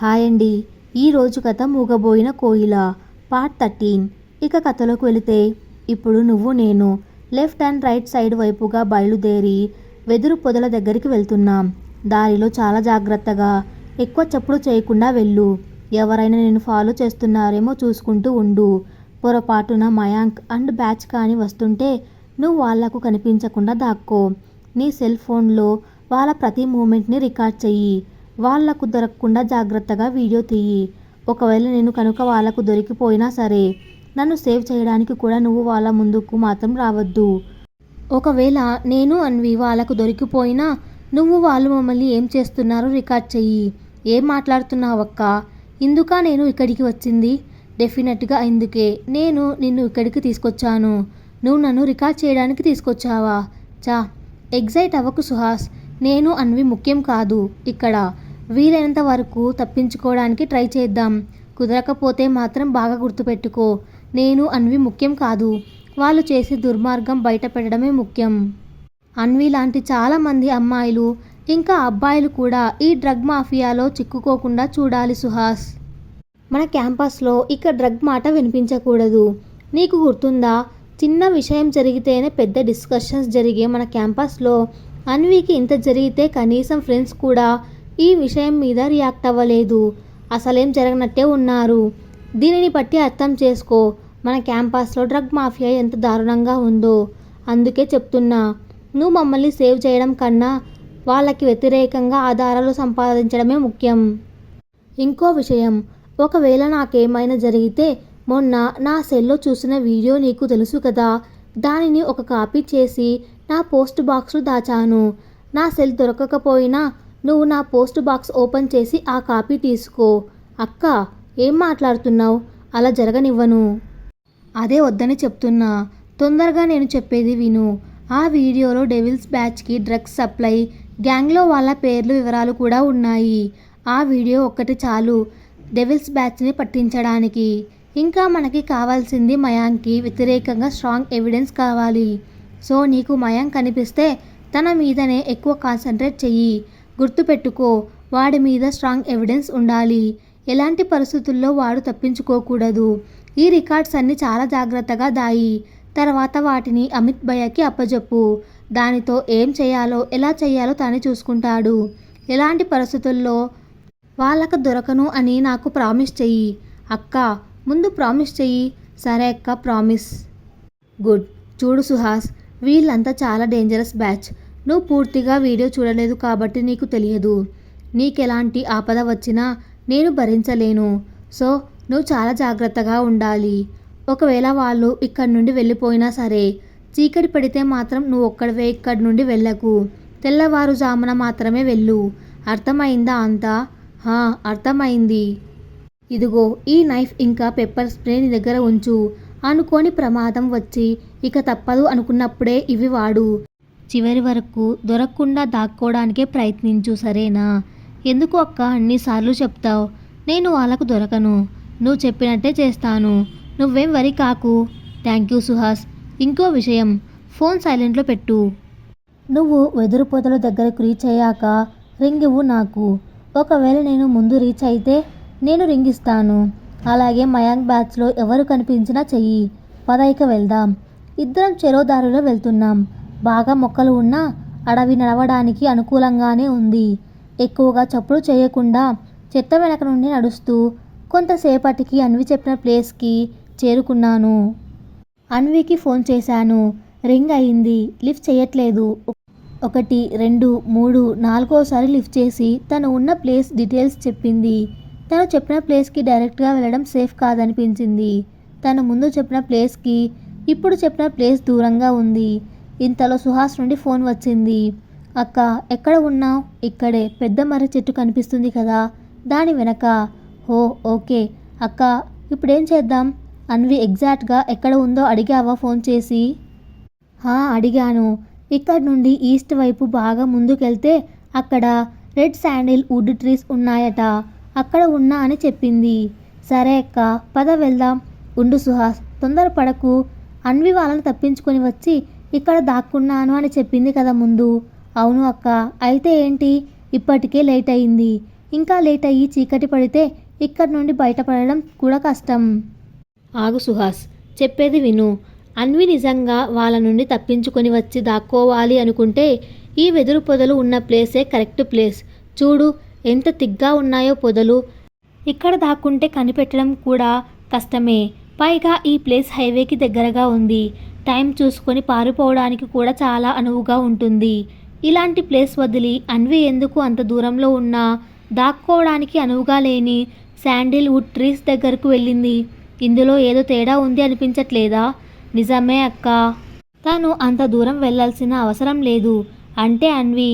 Hi అండి. ఈరోజు కథ మూగబోయిన కోయిల పార్ట్ 13. ఇక కథలోకి వెళితే ఇప్పుడు నువ్వు నేను లెఫ్ట్ అండ్ రైట్ సైడ్ వైపుగా బయలుదేరి వెదురు పొదల దగ్గరికి వెళ్తున్నాం. దారిలో చాలా జాగ్రత్తగా ఎక్కువ చప్పుడు చేయకుండా వెళ్ళు. ఎవరైనా నేను ఫాలో చేస్తున్నారేమో చూసుకుంటూ ఉండు. పొరపాటున మయాంక్ అండ్ బ్యాచ్ కానీ వస్తుంటే నువ్వు వాళ్లకు కనిపించకుండా దాక్కో. నీ సెల్ ఫోన్లో వాళ్ళ ప్రతి మూమెంట్ని రికార్డ్ చెయ్యి. వాళ్లకు దొరకకుండా జాగ్రత్తగా వీడియో తీయి. ఒకవేళ నేను కనుక వాళ్లకు దొరికిపోయినా సరే నన్ను సేవ్ చేయడానికి కూడా నువ్వు వాళ్ళ ముందుకు మాత్రం రావద్దు. ఒకవేళ నేను అన్వి వాళ్ళకు దొరికిపోయినా నువ్వు వాళ్ళు మమ్మల్ని ఏం చేస్తున్నారో రికార్డ్ చెయ్యి. ఏం మాట్లాడుతున్నావక్క? ఇందుకా నేను ఇక్కడికి వచ్చింది? డెఫినెట్గా ఇందుకే నేను నిన్ను ఇక్కడికి తీసుకొచ్చాను. నువ్వు నన్ను రికార్డ్ చేయడానికి తీసుకొచ్చావా? చా, ఎగ్జైట్ అవ్వకు సుహాస్. నేను అన్వి ముఖ్యం కాదు ఇక్కడ. వీలైనంత వరకు తప్పించుకోవడానికి ట్రై చేద్దాం. కుదరకపోతే మాత్రం బాగా గుర్తుపెట్టుకో, నేను అన్వి ముఖ్యం కాదు. వాళ్ళు చేసే దుర్మార్గం బయట పెట్టడమే ముఖ్యం. అన్వి లాంటి చాలామంది అమ్మాయిలు ఇంకా అబ్బాయిలు కూడా ఈ డ్రగ్ మాఫియాలో చిక్కుకోకుండా చూడాలి సుహాస్. మన క్యాంపస్లో ఇక డ్రగ్ మాట వినిపించకూడదు. నీకు గుర్తుందా, చిన్న విషయం జరిగితేనే పెద్ద డిస్కషన్స్ జరిగే మన క్యాంపస్లో అన్వికి ఇంత జరిగితే కనీసం ఫ్రెండ్స్ కూడా ఈ విషయం మీద రియాక్ట్ అవ్వలేదు. అసలేం జరగనట్టే ఉన్నారు. దీనిని బట్టి అర్థం చేసుకో మన క్యాంపస్లో డ్రగ్ మాఫియా ఎంత దారుణంగా ఉందో. అందుకే చెప్తున్నా, నువ్వు మమ్మల్ని సేవ్ చేయడం కన్నా వాళ్ళకి వ్యతిరేకంగా ఆధారాలు సంపాదించడమే ముఖ్యం. ఇంకో విషయం, ఒకవేళ నాకేమైనా జరిగితే మొన్న నా సెల్లో చూసిన వీడియో నీకు తెలుసు కదా, దానిని ఒక కాపీ చేసి నా పోస్ట్ బాక్స్లో దాచాను. నా సెల్ దొరకకపోయినా నువ్వు నా పోస్ట్ బాక్స్ ఓపెన్ చేసి ఆ కాపీ తీసుకో. అక్క, ఏం మాట్లాడుతున్నావు? అలా జరగనివ్వను. అదే వద్దని చెప్తున్నా. తొందరగా నేను చెప్పేది విను. ఆ వీడియోలో డెవిల్స్ బ్యాచ్కి డ్రగ్స్ సప్లై గ్యాంగ్లో వాళ్ళ పేర్లు వివరాలు కూడా ఉన్నాయి. ఆ వీడియో ఒక్కటి చాలు డెవిల్స్ బ్యాచ్ని పట్టించడానికి. ఇంకా మనకి కావాల్సింది మయాంక్కి వ్యతిరేకంగా స్ట్రాంగ్ ఎవిడెన్స్ కావాలి. సో నీకు మయాంక్ కనిపిస్తే తన మీదనే ఎక్కువ కాన్సన్ట్రేట్ చెయ్యి. గుర్తుపెట్టుకో, వాడి మీద స్ట్రాంగ్ ఎవిడెన్స్ ఉండాలి. ఎలాంటి పరిస్థితుల్లో వాడు తప్పించుకోకూడదు. ఈ రికార్డ్స్ అన్నీ చాలా జాగ్రత్తగా దాయి. తర్వాత వాటిని అమిత్ భయ్యకి అప్పజెప్పు. దానితో ఏం చేయాలో ఎలా చేయాలో తానే చూసుకుంటాడు. ఎలాంటి పరిస్థితుల్లో వాళ్ళకు దొరకను అని నాకు ప్రామిస్ చెయ్యి. అక్క, ముందు ప్రామిస్ చెయ్యి. సరే అక్క, ప్రామిస్. గుడ్. చూడు సుహాస్, వీళ్ళంతా చాలా డేంజరస్ బ్యాచ్. నువ్వు పూర్తిగా వీడియో చూడలేదు కాబట్టి నీకు తెలియదు. నీకెలాంటి ఆపద వచ్చినా నేను భరించలేను. సో నువ్వు చాలా జాగ్రత్తగా ఉండాలి. ఒకవేళ వాళ్ళు ఇక్కడి నుండి వెళ్ళిపోయినా సరే చీకటి పడితే మాత్రం నువ్వు ఒక్కడివే ఇక్కడి నుండి వెళ్ళకు. తెల్లవారుజామున మాత్రమే వెళ్ళు. అర్థమైందా అంతా? అర్థమైంది. ఇదిగో ఈ నైఫ్ ఇంకా పెప్పర్ స్ప్రే నీ దగ్గర ఉంచు. అనుకోని ప్రమాదం వచ్చి ఇక తప్పదు అనుకున్నప్పుడే ఇవి వాడు. చివరి వరకు దొరకకుండా దాక్కోవడానికే ప్రయత్నించు, సరేనా? ఎందుకు అక్క అన్నిసార్లు చెప్తావు? నేను వాళ్ళకు దొరకను. నువ్వు చెప్పినట్టే చేస్తాను. నువ్వేం వరి కాకు. Thank you Suhas. ఇంకో విషయం, ఫోన్ సైలెంట్లో పెట్టు. నువ్వు వెదురు పొదల దగ్గరకు రీచ్ అయ్యాక రింగ్ ఇవ్వు నాకు. ఒకవేళ నేను ముందు రీచ్ అయితే నేను రింగ్ ఇస్తాను. అలాగే మయాంక్ బ్యాచ్లో ఎవరు కనిపించినా చెయ్యి. పద ఇక వెళ్దాం. ఇద్దరం చెరో దారిలో వెళ్తున్నాం. బాగా మొక్కలు ఉన్న అడవి నడవడానికి అనుకూలంగానే ఉంది. ఎక్కువగా చప్పుడు చేయకుండా చెత్త వెనక నుండి నడుస్తూ కొంతసేపటికి అన్వి చెప్పిన ప్లేస్కి చేరుకున్నాను. అన్వికి ఫోన్ చేశాను. రింగ్ అయింది. లిఫ్ట్ చేయట్లేదు. 1, 2, 3 4 లిఫ్ట్ చేసి తను ఉన్న ప్లేస్ డీటెయిల్స్ చెప్పింది. తను చెప్పిన ప్లేస్కి డైరెక్ట్గా వెళ్ళడం సేఫ్ కాదనిపించింది. తను ముందు చెప్పిన ప్లేస్కి ఇప్పుడు చెప్పిన ప్లేస్ దూరంగా ఉంది. ఇంతలో సుహాస్ నుండి ఫోన్ వచ్చింది. అక్క, ఎక్కడ ఉన్నావు? ఇక్కడే, పెద్ద మర్రి చెట్టు కనిపిస్తుంది కదా, దాని వెనక. ఓకే అక్క, ఇప్పుడేం చేద్దాం? అన్వి ఎగ్జాక్ట్గా ఎక్కడ ఉందో అడిగావా ఫోన్ చేసి? అడిగాను. ఇక్కడి నుండి ఈస్ట్ వైపు బాగా ముందుకెళ్తే అక్కడ రెడ్ శాండిల్ వుడ్ ట్రీస్ ఉన్నాయట. అక్కడ ఉన్నా అని చెప్పింది. సరే అక్క, పద వెళ్దాం. ఉండు సుహాస్, తొందరపడకు. అన్వి వాళ్ళని తప్పించుకొని వచ్చి ఇక్కడ దాక్కున్నాను అని చెప్పింది కదా ముందు. అవును అక్క, అయితే ఏంటి? ఇప్పటికే లేట్ అయింది. ఇంకా లేట్ అయ్యి చీకటి పడితే ఇక్కడి నుండి బయటపడడం కూడా కష్టం. ఆగు సుహాస్, చెప్పేది విను. అన్వి నిజంగా వాళ్ళ నుండి తప్పించుకొని వచ్చి దాక్కోవాలి అనుకుంటే ఈ వెదురు పొదలు ఉన్న ప్లేసే కరెక్ట్ ప్లేస్. చూడు ఎంత తిగ్గా ఉన్నాయో పొదలు. ఇక్కడ దాక్కుంటే కనిపెట్టడం కూడా కష్టమే. పైగా ఈ ప్లేస్ హైవేకి దగ్గరగా ఉంది. టైం చూసుకొని పారిపోవడానికి కూడా చాలా అనువుగా ఉంటుంది. ఇలాంటి ప్లేస్ వదిలి అన్వి ఎందుకు అంత దూరంలో ఉన్నా దాక్కోవడానికి అనువుగా లేని శాండిల్వుడ్ ట్రీస్ దగ్గరకు వెళ్ళింది? ఇందులో ఏదో తేడా ఉంది అనిపించట్లేదా? నిజమే అక్క, తను అంత దూరం వెళ్ళాల్సిన అవసరం లేదు. అంటే అన్వి,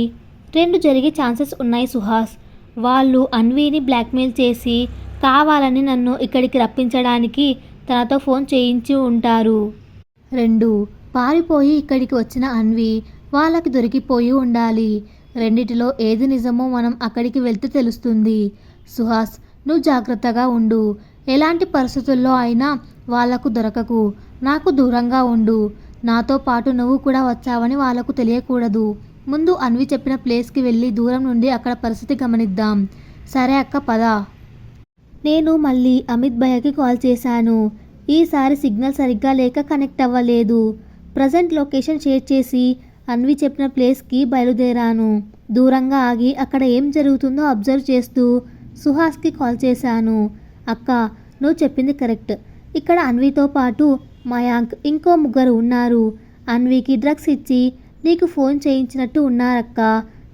రెండు జరిగే ఛాన్సెస్ ఉన్నాయి సుహాస్. వాళ్ళు అన్విని బ్లాక్మెయిల్ చేసి కావాలని నన్ను ఇక్కడికి రప్పించడానికి తనతో ఫోన్ చేయించి ఉంటారు. రెండు, పారిపోయి ఇక్కడికి వచ్చిన అన్వి వాళ్ళకి దొరికిపోయి ఉండాలి. రెండిటిలో ఏది నిజమో మనం అక్కడికి వెళ్తే తెలుస్తుంది. సుహాస్, నువ్వు జాగ్రత్తగా ఉండు. ఎలాంటి పరిస్థితుల్లో అయినా వాళ్లకు దొరకకు. నాకు దూరంగా ఉండు. నాతో పాటు నువ్వు కూడా వచ్చావని వాళ్లకు తెలియకూడదు. ముందు అన్వి చెప్పిన ప్లేస్కి వెళ్ళి దూరం నుండి అక్కడ పరిస్థితి గమనిద్దాం. సరే అక్క, పద. నేను మళ్ళీ అమిత్ భయ్యకి కాల్ చేశాను. ఈసారి సిగ్నల్ సరిగ్గా లేక కనెక్ట్ అవ్వలేదు. ప్రజెంట్ లొకేషన్ షేర్ చేసి అన్వి చెప్పిన ప్లేస్కి బయలుదేరాను. దూరంగా ఆగి అక్కడ ఏం జరుగుతుందో అబ్జర్వ్ చేస్తూ సుహాస్కి కాల్ చేశాను. అక్క, నువ్వు చెప్పింది కరెక్ట్. ఇక్కడ అన్వితో పాటు మయాంక్, ఇంకో ముగ్గురు ఉన్నారు. అన్వికి డ్రగ్స్ ఇచ్చి నీకు ఫోన్ చేయించినట్టు ఉన్నారక్క.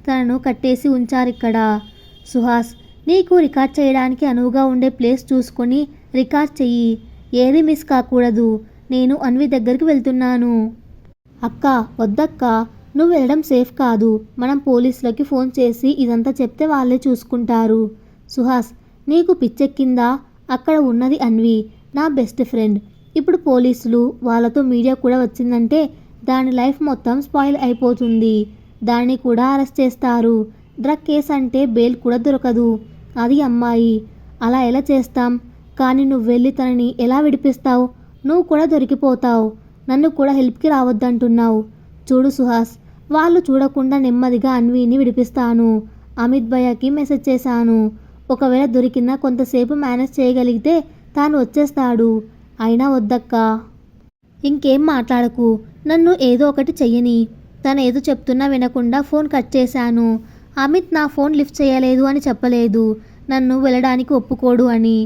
తనను కట్టేసి ఉంచారిక్కడ. సుహాస్, నీకు రికార్డ్ చేయడానికి అనువుగా ఉండే ప్లేస్ చూసుకొని రికార్డ్ చెయ్యి. ఏది మిస్ కాకూడదు. నేను అన్వి దగ్గరికి వెళ్తున్నాను. అక్క, వద్దక్క, నువ్వు వెళ్ళడం సేఫ్ కాదు. మనం పోలీసులకి ఫోన్ చేసి ఇదంతా చెప్తే వాళ్ళే చూసుకుంటారు. సుహాస్, నీకు పిచ్చెక్కిందా? అక్కడ ఉన్నది అన్వి, నా బెస్ట్ ఫ్రెండ్. ఇప్పుడు పోలీసులు వాళ్ళతో మీడియా కూడా వచ్చిందంటే దాని లైఫ్ మొత్తం స్పాయిల్ అయిపోతుంది. దాన్ని కూడా అరెస్ట్ చేస్తారు. డ్రగ్ కేస్ అంటే బెయిల్ కూడా దొరకదు. అది అమ్మాయి. అలా ఎలా చేస్తాం? కానీ నువ్వు వెళ్ళి తనని ఎలా విడిపిస్తావు? నువ్వు కూడా దొరికిపోతావు. నన్ను కూడా హెల్ప్కి రావద్దంటున్నావు. చూడు సుహాస్, వాళ్ళు చూడకుండా నెమ్మదిగా అన్విని విడిపిస్తాను. అమిత్ భయ్యకి మెసేజ్ చేశాను. ఒకవేళ దొరికినా కొంతసేపు మేనేజ్ చేయగలిగితే తాను వచ్చేస్తాడు. అయినా వద్దక్క, ఇంకేం మాట్లాడకు. నన్ను ఏదో ఒకటి చెయ్యని. తను ఏదో చెప్తున్నా వినకుండా ఫోన్ కట్ చేశాను. అమిత్ నా ఫోన్ లిఫ్ట్ చేయలేదు అని చెప్పలేదు. నన్ను వెళ్ళడానికి ఒప్పుకోడు అని.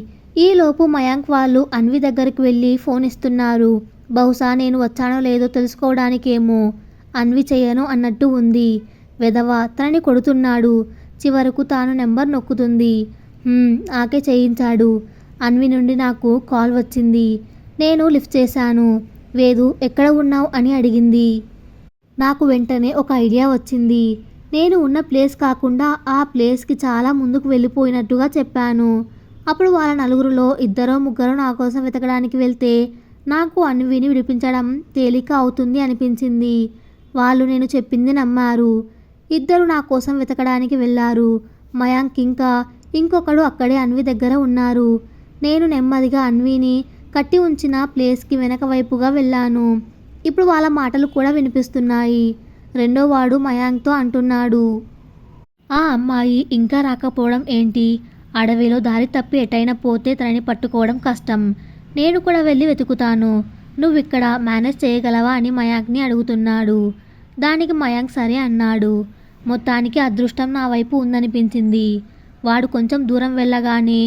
ఈలోపు మయాంక్ వాళ్ళు అన్వి దగ్గరికి వెళ్ళి ఫోన్ ఇస్తున్నారు. బహుశా నేను వచ్చానో లేదో తెలుసుకోవడానికేమో. అన్వి చెయ్యను అన్నట్టు ఉంది. వెధవ తనని కొడుతున్నాడు. చివరకు తాను నెంబర్ నొక్కుతుంది. ఆకే చేయించాడు. అన్వి నుండి నాకు కాల్ వచ్చింది. నేను లిఫ్ట్ చేశాను. వేదు, ఎక్కడ ఉన్నావు అని అడిగింది. నాకు వెంటనే ఒక ఐడియా వచ్చింది. నేను ఉన్న ప్లేస్ కాకుండా ఆ ప్లేస్కి చాలా ముందుకు వెళ్ళిపోయినట్టుగా చెప్పాను. అప్పుడు వాళ్ళ నలుగురిలో ఇద్దరో ముగ్గురో నా కోసం వెతకడానికి వెళ్తే నాకు అన్విని విడిపించడం తేలిక అవుతుంది అనిపించింది. వాళ్ళు నేను చెప్పింది నమ్మారు. ఇద్దరు నా కోసం వెతకడానికి వెళ్ళారు. మయాంక్ ఇంకా ఇంకొకడు అక్కడే అన్వి దగ్గర ఉన్నారు. నేను నెమ్మదిగా అన్విని కట్టి ఉంచిన ప్లేస్కి వెనక వైపుగా వెళ్ళాను. ఇప్పుడు వాళ్ళ మాటలు కూడా వినిపిస్తున్నాయి. రెండో వాడు మయాంక్తో అంటున్నాడు, ఆ అమ్మాయి ఇంకా రాకపోవడం ఏంటి? అడవిలో దారి తప్పి ఎటైనా పోతే తనని పట్టుకోవడం కష్టం. నేను కూడా వెళ్ళి వెతుకుతాను. నువ్విక్కడ మేనేజ్ చేయగలవా అని మయాంక్ని అడుగుతున్నాడు. దానికి మయాంక్ సరే అన్నాడు. మొత్తానికి అదృష్టం నా వైపు ఉందనిపించింది. వాడు కొంచెం దూరం వెళ్ళగానే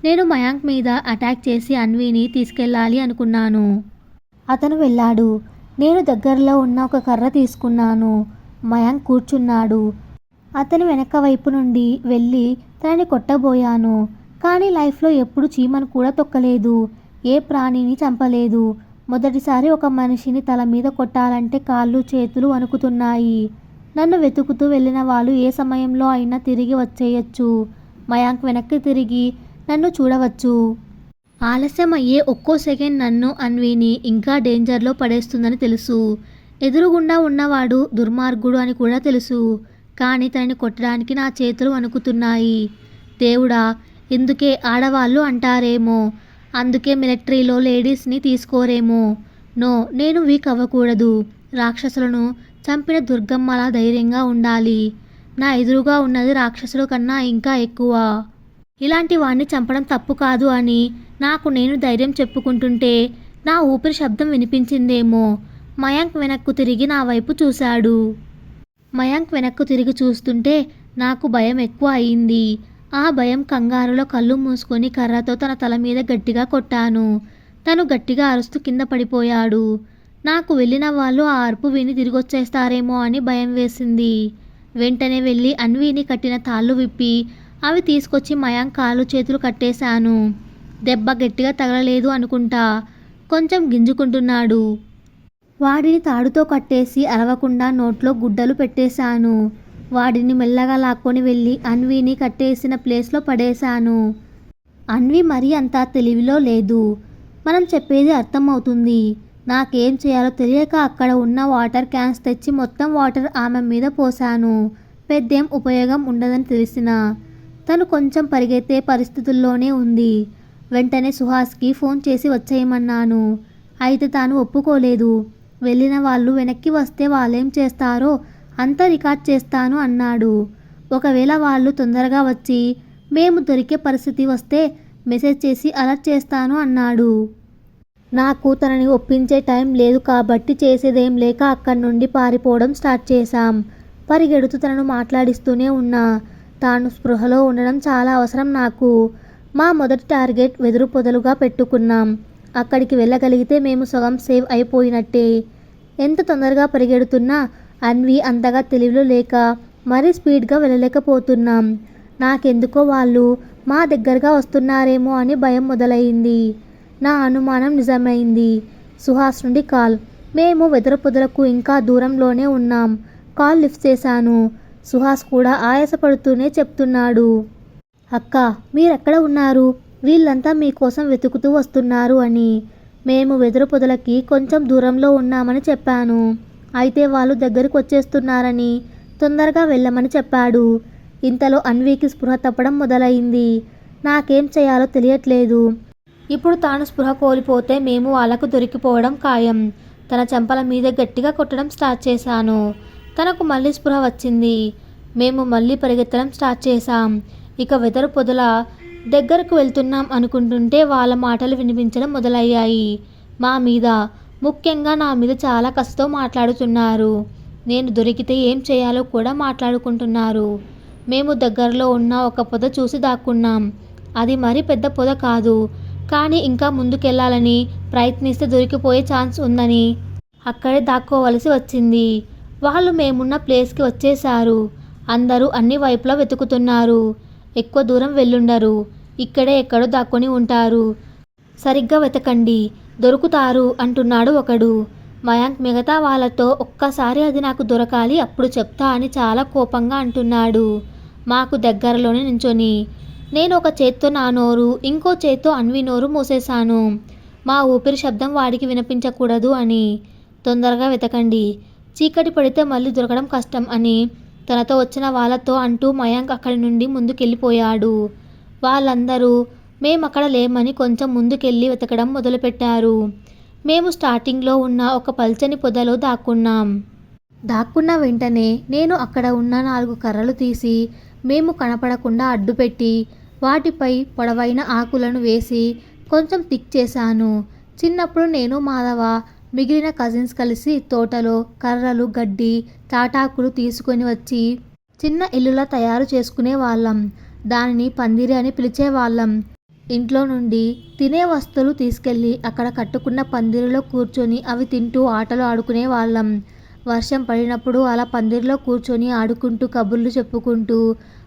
నేను మయాంక్ మీద అటాక్ చేసి అన్విని తీసుకెళ్ళాలి అనుకున్నాను. అతను వెళ్ళాడు. నేను దగ్గరలో ఉన్న ఒక కర్ర తీసుకున్నాను. మయాంక్ కూర్చున్నాడు. అతని వెనక వైపు నుండి వెళ్ళి తనని కొట్టబోయాను. కానీ లైఫ్లో ఎప్పుడు చీమను కూడా తొక్కలేదు. ఏ ప్రాణిని చంపలేదు. మొదటిసారి ఒక మనిషిని తల మీద కొట్టాలంటే కాళ్ళు చేతులు వణుకుతున్నాయి. నన్ను వెతుకుతూ వెళ్ళిన వాళ్ళు ఏ సమయంలో అయినా తిరిగి వచ్చేయచ్చు. మయాంక్ వెనక్కి తిరిగి నన్ను చూడవచ్చు. ఆలస్యం అయ్యే ఒక్కో సెకండ్ నన్ను అన్విని ఇంకా డేంజర్లో పడేస్తుందని తెలుసు. ఎదురుగుండా ఉన్నవాడు దుర్మార్గుడు అని కూడా తెలుసు. కానీ తనని కొట్టడానికి నా చేతులు వణుకుతున్నాయి. దేవుడా, ఎందుకే ఆడవాళ్ళు అంటారేమో, అందుకే మిలిటరీలో లేడీస్ని తీసుకోరేమో. నో, నేను వీక్ అవ్వకూడదు. రాక్షసులను చంపిన దుర్గమ్మలా ధైర్యంగా ఉండాలి. నా ఎదురుగా ఉన్నది రాక్షసుల కన్నా ఇంకా ఎక్కువ. ఇలాంటి వాణ్ణి చంపడం తప్పు కాదు అని నాకు నేను ధైర్యం చెప్పుకుంటుంటే నా ఊపిరి శబ్దం వినిపించిందేమో. మయాంక్ వెనక్కు తిరిగి నా వైపు చూశాడు. మయాంక్ వెనక్కు తిరిగి చూస్తుంటే నాకు భయం ఎక్కువ అయింది. ఆ భయం కంగారులో కళ్ళు మూసుకొని కర్రతో తన తల మీద గట్టిగా కొట్టాను. తను గట్టిగా అరుస్తూ కింద పడిపోయాడు. నాకు వెళ్ళిన వాళ్ళు ఆ అరుపు విని తిరిగొచ్చేస్తారేమో అని భయం వేసింది. వెంటనే వెళ్ళి అన్వీని కట్టిన తాళ్ళు విప్పి అవి తీసుకొచ్చి మయాంక్ కాళ్ళు చేతులు కట్టేశాను. దెబ్బ గట్టిగా తగలలేదు అనుకుంటా. కొంచెం గింజుకుంటున్నాడు. వాడిని తాడుతో కట్టేసి అరవకుండా నోట్లో గుడ్డలు పెట్టేశాను. వాడిని మెల్లగా లాక్కొని వెళ్ళి అన్వీని కట్టేసిన ప్లేస్లో పడేశాను. అన్వి మరీ అంత తెలివిలో లేదు. మనం చెప్పేది అర్థమవుతుంది. నాకేం చేయాలో తెలియక అక్కడ ఉన్న వాటర్ క్యాన్స్ తెచ్చి మొత్తం వాటర్ ఆమె మీద పోశాను. పెద్దేం ఉపయోగం ఉండదని తెలిసినా తను కొంచెం పరిగెత్తే పరిస్థితుల్లోనే ఉంది. వెంటనే సుహాస్కి ఫోన్ చేసి వచ్చేయమన్నాను. అయితే తాను ఒప్పుకోలేదు. వెళ్ళిన వాళ్ళు వెనక్కి వస్తే వాళ్ళేం చేస్తారో అంతా రికార్డ్ చేస్తాను అన్నాడు. ఒకవేళ వాళ్ళు తొందరగా వచ్చి మేము దొరికే పరిస్థితి వస్తే మెసేజ్ చేసి అలర్ట్ చేస్తాను అన్నాడు. నాకు తనని ఒప్పించే టైం లేదు కాబట్టి చేసేదేం లేక అక్కడి నుండి పారిపోవడం స్టార్ట్ చేశాం. పరిగెడుతూ తనను మాట్లాడిస్తూనే ఉన్నా. తాను స్పృహలో ఉండడం చాలా అవసరం నాకు. మా మొదటి టార్గెట్ వెదురు పొదలుగా పెట్టుకున్నాం. అక్కడికి వెళ్ళగలిగితే మేము సగం సేవ్ అయిపోయినట్టే. ఎంత తొందరగా పరిగెడుతున్నా అన్వి అంతగా తెలివిలో లేక మరీ స్పీడ్గా వెళ్ళలేకపోతున్నాం. నాకెందుకో వాళ్ళు మా దగ్గరగా వస్తున్నారేమో అని భయం మొదలైంది. నా అనుమానం నిజమైంది. సుహాస్ నుండి కాల్. మేము వెదురు పొదలకు ఇంకా దూరంలోనే ఉన్నాం. కాల్ లిఫ్ట్ చేశాను. సుహాస్ కూడా ఆయాసపడుతూనే చెప్తున్నాడు. అక్క, మీరెక్కడ ఉన్నారు? వీళ్ళంతా మీకోసం వెతుకుతూ వస్తున్నారు అని. మేము వెదురు పొదలకి కొంచెం దూరంలో ఉన్నామని చెప్పాను. అయితే వాళ్ళు దగ్గరికి వచ్చేస్తున్నారని తొందరగా వెళ్ళమని చెప్పాడు. ఇంతలో అన్వీకి స్పృహ తప్పడం మొదలైంది. నాకేం చేయాలో తెలియట్లేదు. ఇప్పుడు తాను స్పృహ కోల్పోతే మేము వాళ్ళకు దొరికిపోవడం ఖాయం. తన చెంపల మీద గట్టిగా కొట్టడం స్టార్ట్ చేశాను. తనకు మళ్ళీ స్పృహ వచ్చింది. మేము మళ్ళీ పరిగెత్తడం స్టార్ట్ చేశాం. ఇక వెదురు పొదల దగ్గరకు వెళ్తున్నాం అనుకుంటుంటే వాళ్ళ మాటలు వినిపించడం మొదలయ్యాయి. మా మీద, ముఖ్యంగా నా మీద చాలా కసితో మాట్లాడుతున్నారు. నేను దొరికితే ఏం చేయాలో కూడా మాట్లాడుకుంటున్నారు. మేము దగ్గరలో ఉన్న ఒక పొద చూసి దాక్కున్నాం. అది మరీ పెద్ద పొద కాదు, కానీ ఇంకా ముందుకెళ్లాలని ప్రయత్నిస్తే దొరికిపోయే ఛాన్స్ ఉందని అక్కడే దాక్కోవలసి వచ్చింది. వాళ్ళు మేమున్న ప్లేస్కి వచ్చేశారు. అందరూ అన్ని వైపులా వెతుకుతున్నారు. ఎక్కువ దూరం వెళ్ళుండరు. ఇక్కడే ఎక్కడో దాక్కొని ఉంటారు. సరిగ్గా వెతకండి, దొరుకుతారు అంటున్నాడు ఒకడు. మయాంక్ మిగతా వాళ్ళతో ఒక్కసారి అది నాకు దొరకాలి, అప్పుడు చెప్తా అని చాలా కోపంగా అంటున్నాడు. మాకు దగ్గరలోనే నించొని నేను ఒక చేత్తో నా నోరు, ఇంకో చేత్తో అన్వి నోరు మూసేశాను. మా ఊపిరి శబ్దం వాడికి వినిపించకూడదు అని. తొందరగా వెతకండి, చీకటి పడితే మళ్ళీ దొరకడం కష్టం అని తనతో వచ్చిన వాళ్ళతో అంటూ మయాంక్ అక్కడి నుండి ముందుకెళ్ళిపోయాడు. వాళ్ళందరూ మేమక్కడ లేమని కొంచెం ముందుకెళ్ళి వెతకడం మొదలుపెట్టారు. మేము స్టార్టింగ్లో ఉన్న ఒక పల్చని పొదలో దాక్కున్న వెంటనే నేను అక్కడ ఉన్న 4 కర్రలు తీసి మేము కనపడకుండా అడ్డుపెట్టి వాటిపై పొడవైన ఆకులను వేసి కొంచెం థిక్ చేశాను. చిన్నప్పుడు నేను, మాధవ, మిగిలిన కజిన్స్ కలిసి తోటలో కర్రలు, గడ్డి, తాటాకులు తీసుకొని వచ్చి చిన్న ఇల్లులా తయారు చేసుకునే వాళ్ళం. దానిని పందిరి అని పిలిచేవాళ్ళం. ఇంట్లో నుండి తినే వస్తువులు తీసుకెళ్ళి అక్కడ కట్టుకున్న పందిరిలో కూర్చొని అవి తింటూ ఆటలు ఆడుకునే వాళ్ళం. వర్షం పడినప్పుడు అలా పందిరిలో కూర్చొని ఆడుకుంటూ కబుర్లు చెప్పుకుంటూ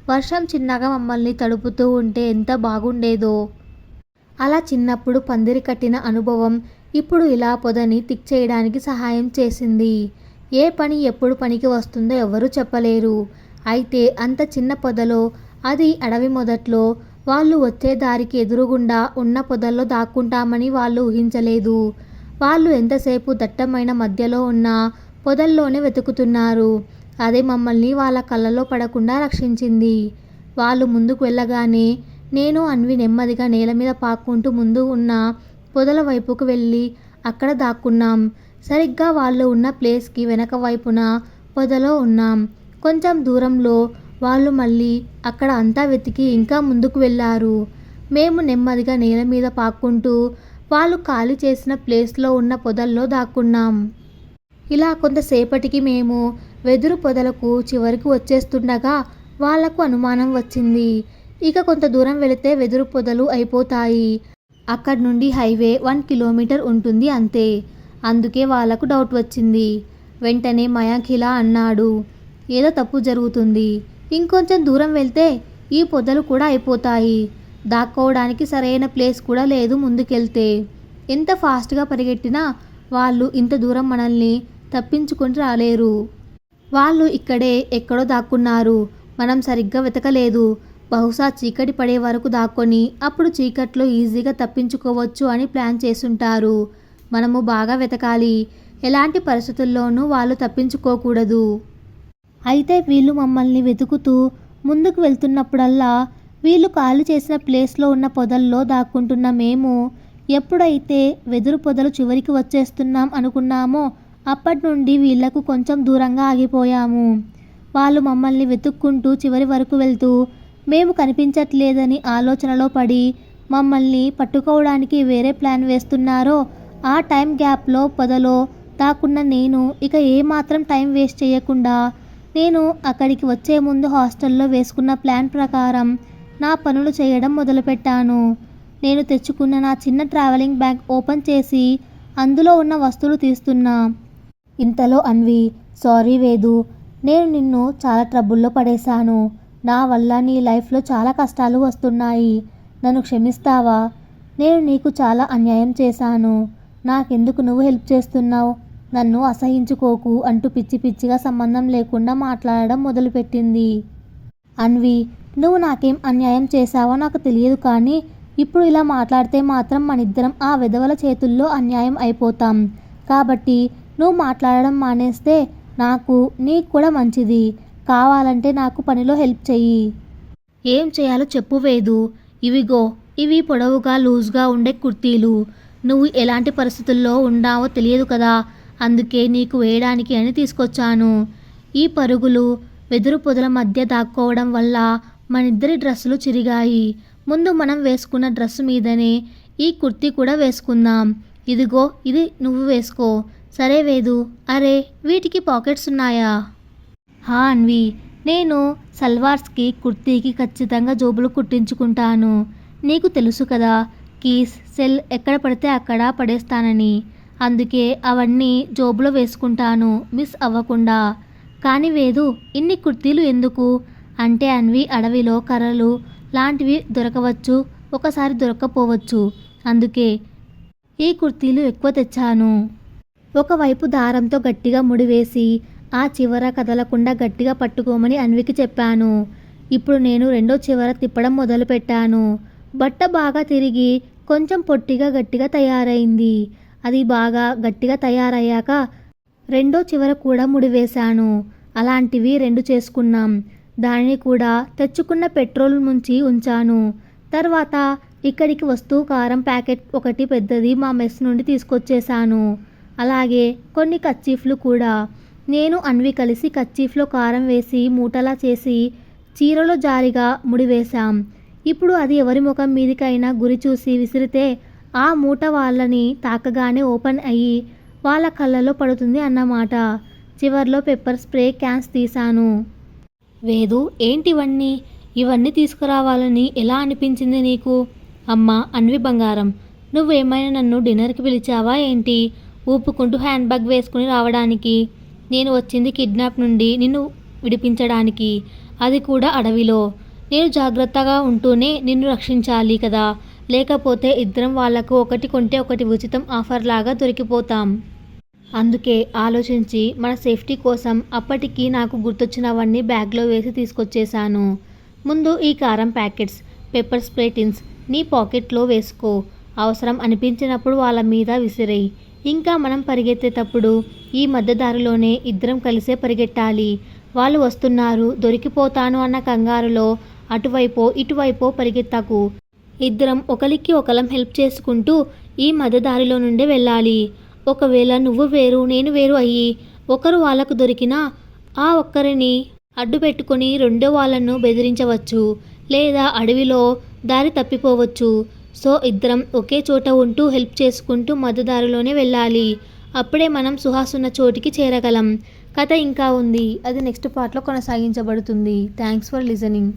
వర్షం చిన్నగా మమ్మల్ని తడుపుతూ ఉంటే ఎంత బాగుండేదో. అలా చిన్నప్పుడు పందిరి కట్టిన అనుభవం ఇప్పుడు ఇలా పొదని థిక్ చేయడానికి సహాయం చేసింది. ఏ పని ఎప్పుడు పనికి వస్తుందో ఎవరూ చెప్పలేరు. అయితే అంత చిన్న పొదలో, అది అడవి మొదట్లో, వాళ్ళు వచ్చే దారికి ఎదురుగుండా ఉన్న పొదల్లో దాక్కుంటామని వాళ్ళు ఊహించలేదు. వాళ్ళు ఎంతసేపు దట్టమైన మధ్యలో ఉన్న పొదల్లోనే వెతుకుతున్నారు. అదే మమ్మల్ని వాళ్ళ కళ్ళలో పడకుండా రక్షించింది. వాళ్ళు ముందుకు వెళ్ళగానే నేను, అన్వి నెమ్మదిగా నేల మీద పాక్కుంటూ ముందు ఉన్న పొదల వైపుకు వెళ్ళి అక్కడ దాక్కున్నాం. సరిగ్గా వాళ్ళు ఉన్న ప్లేస్కి వెనక వైపున పొదలో ఉన్నాం. కొంచెం దూరంలో వాళ్ళు మళ్ళీ అక్కడ అంతా వెతికి ఇంకా ముందుకు వెళ్ళారు. మేము నెమ్మదిగా నేల మీద పాక్కుంటూ వాళ్ళు ఖాళీ చేసిన ప్లేస్లో ఉన్న పొదల్లో దాక్కున్నాం. ఇలా కొంతసేపటికి మేము వెదురు పొదలకు చివరికి వచ్చేస్తుండగా వాళ్లకు అనుమానం వచ్చింది. ఇక కొంత దూరం వెళితే వెదురు పొదలు అయిపోతాయి. అక్కడి నుండి హైవే 1 కిలోమీటర్ ఉంటుంది అంతే. అందుకే వాళ్లకు డౌట్ వచ్చింది. వెంటనే మయాంక్ ఇలా అన్నాడు, ఏదో తప్పు జరుగుతుంది. ఇంకొంచెం దూరం వెళ్తే ఈ పొదలు కూడా అయిపోతాయి. దాక్కోవడానికి సరైన ప్లేస్ కూడా లేదు. ముందుకెళ్తే ఎంత ఫాస్ట్గా పరిగెట్టినా వాళ్ళు ఇంత దూరం మనల్ని తప్పించుకొని రాలేరు. వాళ్ళు ఇక్కడే ఎక్కడో దాక్కున్నారు. మనం సరిగ్గా వెతకలేదు. బహుశా చీకటి పడే వరకు దాక్కొని అప్పుడు చీకట్లో ఈజీగా తప్పించుకోవచ్చు అని ప్లాన్ చేసుంటారు. మనము బాగా వెతకాలి. ఎలాంటి పరిస్థితుల్లోనూ వాళ్ళు తప్పించుకోకూడదు. అయితే వీళ్ళు మమ్మల్ని వెతుకుతూ ముందుకు వెళ్తున్నప్పుడల్లా వీళ్ళు ఖాళీ చేసిన ప్లేస్లో ఉన్న పొదల్లో దాక్కుంటున్న మేము ఎప్పుడైతే వెదురు పొదలు చివరికి వచ్చేస్తున్నాం అనుకున్నామో అప్పటి నుండి వీళ్లకు కొంచెం దూరంగా ఆగిపోయాము. వాళ్ళు మమ్మల్ని వెతుక్కుంటూ చివరి వరకు వెళ్తూ మేము కనిపించట్లేదని ఆలోచనలో పడి మమ్మల్ని పట్టుకోవడానికి వేరే ప్లాన్ వేస్తున్నారో ఆ టైం గ్యాప్లో పొదలో దాక్కున్న నేను ఇక ఏమాత్రం టైం వేస్ట్ చేయకుండా నేను అక్కడికి వచ్చే ముందు హాస్టల్లో వేసుకున్న ప్లాన్ ప్రకారం నా పనులు చేయడం మొదలుపెట్టాను. నేను తెచ్చుకున్న నా చిన్న ట్రావెలింగ్ బ్యాగ్ ఓపెన్ చేసి అందులో ఉన్న వస్తువులు తీస్తున్నా. ఇంతలో అన్వి, సారీ వేదు, నేను నిన్ను చాలా ట్రబుల్లో పడేశాను. నా వల్ల నీ లైఫ్లో చాలా కష్టాలు వస్తున్నాయి. నన్ను క్షమిస్తావా? నేను నీకు చాలా అన్యాయం చేశాను. నాకెందుకు నువ్వు హెల్ప్ చేస్తున్నావు? నన్ను అసహించుకోకు అంటూ పిచ్చి పిచ్చిగా సంబంధం లేకుండా మాట్లాడడం మొదలుపెట్టింది. అన్వి, నువ్వు నాకేం అన్యాయం చేశావో నాకు తెలియదు, కానీ ఇప్పుడు ఇలా మాట్లాడితే మాత్రం మనిద్దరం ఆ వెధవల చేతుల్లో అన్యాయం అయిపోతాం. కాబట్టి నువ్వు మాట్లాడడం మానేస్తే నాకు నీకు కూడా మంచిది. కావాలంటే నాకు పనిలో హెల్ప్ చెయ్యి. ఏం చేయాలో చెప్పు వేదు. ఇవిగో, ఇవి పొడవుగా లూజ్గా ఉండే కుర్తీలు. నువ్వు ఎలాంటి పరిస్థితుల్లో ఉన్నావో తెలియదు కదా, అందుకే నీకు వేయడానికి అని తీసుకొచ్చాను. ఈ పరుగులు వెదురు పొదల మధ్య దాక్కోవడం వల్ల మనిద్దరి డ్రెస్సులు చిరిగాయి. ముందు మనం వేసుకున్న డ్రెస్సు మీదనే ఈ కుర్తీ కూడా వేసుకుందాం. ఇదిగో, ఇది నువ్వు వేసుకో. సరే వేదు. అరే, వీటికి పాకెట్స్ ఉన్నాయా? హా అన్వి, నేను సల్వార్స్కి కుర్తీకి ఖచ్చితంగా జోబులు కుట్టించుకుంటాను. నీకు తెలుసు కదా, కీస్ సెల్ ఎక్కడ పడితే అక్కడ పడేస్తానని. అందుకే అవన్నీ జోబులో వేసుకుంటాను మిస్ అవ్వకుండా. కానీ వేదు, ఇన్ని కుర్తీలు ఎందుకు అంటే అన్వి, అడవిలో కర్రలు లాంటివి దొరకవచ్చు, ఒకసారి దొరక్కపోవచ్చు. అందుకే ఈ కుర్తీలు ఎక్కువ తెచ్చాను. ఒకవైపు దారంతో గట్టిగా ముడివేసి ఆ చివర కదలకుండా గట్టిగా పట్టుకోమని అన్వికి చెప్పాను. ఇప్పుడు నేను రెండో చివర తిప్పడం మొదలుపెట్టాను. బట్ట బాగా తిరిగి కొంచెం పొట్టిగా గట్టిగా తయారైంది. అది బాగా గట్టిగా తయారయ్యాక రెండో చివర కూడా ముడివేశాను. అలాంటివి 2 చేసుకున్నాం. దానిని కూడా తెచ్చుకున్న పెట్రోల్ ముంచి ఉంచాను. తర్వాత ఇక్కడికి వస్తూ కారం ప్యాకెట్ ఒకటి పెద్దది మా మెస్ నుండి తీసుకొచ్చేశాను. అలాగే కొన్ని కర్చీఫ్లు కూడా. నేను అన్వి కలిసి కర్చీఫ్లో కారం వేసి మూటలా చేసి చీరలో జారిగా ముడివేశాం. ఇప్పుడు అది ఎవరి ముఖం మీదికైనా గురి చూసి విసిరితే ఆ మూట వాళ్ళని తాకగానే ఓపెన్ అయ్యి వాళ్ళ కళ్ళలో పడుతుంది అన్నమాట. చివర్లో పెప్పర్ స్ప్రే క్యాన్స్ తీశాను. వేదు, ఏంటివన్నీ? ఇవన్నీ తీసుకురావాలని ఎలా అనిపించింది నీకు? అమ్మా అన్వి బంగారం, నువ్వేమైనా నన్ను డిన్నర్కి పిలిచావా ఏంటి? ఊపుకుంటూ హ్యాండ్ బ్యాగ్ వేసుకుని రావడానికి. నేను వచ్చింది కిడ్నాప్ నుండి నిన్ను విడిపించడానికి, అది కూడా అడవిలో. నేను జాగ్రత్తగా ఉంటూనే నిన్ను రక్షించాలి కదా, లేకపోతే ఇద్దరం వాళ్లకు ఒకటి కొంటే ఒకటి ఉచితం ఆఫర్ లాగా దొరికిపోతాం. అందుకే ఆలోచించి మన సేఫ్టీ కోసం అప్పటికి నాకు గుర్తొచ్చినవన్నీ బ్యాగ్లో వేసి తీసుకొచ్చేశాను. ముందు ఈ కారం ప్యాకెట్స్, పెప్పర్ స్ప్రే టిన్స్ నీ పాకెట్లో వేసుకో. అవసరం అనిపించినప్పుడు వాళ్ళ మీద విసిరేయి. ఇంకా మనం పరిగెత్తేటప్పుడు ఈ మధ్యదారిలోనే ఇద్దరం కలిసే పరిగెట్టాలి. వాళ్ళు వస్తున్నారు, దొరికిపోతాను అన్న కంగారులో అటువైపో ఇటువైపో పరిగెత్తకు. ఇద్దరం ఒకరికి ఒకలం హెల్ప్ చేసుకుంటూ ఈ మధ్యదారిలో నుండే వెళ్ళాలి. ఒకవేళ నువ్వు వేరు నేను వేరు అయ్యి ఒకరు వాళ్ళకు దొరికినా ఆ ఒక్కరిని అడ్డు పెట్టుకొని రెండో వాళ్ళను బెదిరించవచ్చు లేదా అడవిలో దారి తప్పిపోవచ్చు. సో ఇద్దరం ఒకే చోట ఉంటూ హెల్ప్ చేసుకుంటూ మధ్యదారిలోనే వెళ్ళాలి. అప్పుడే మనం సుహాస్ ఉన్న చోటికి చేరగలం. కథ ఇంకా ఉంది. అది నెక్స్ట్ పార్ట్లో కొనసాగించబడుతుంది. Thanks for listening.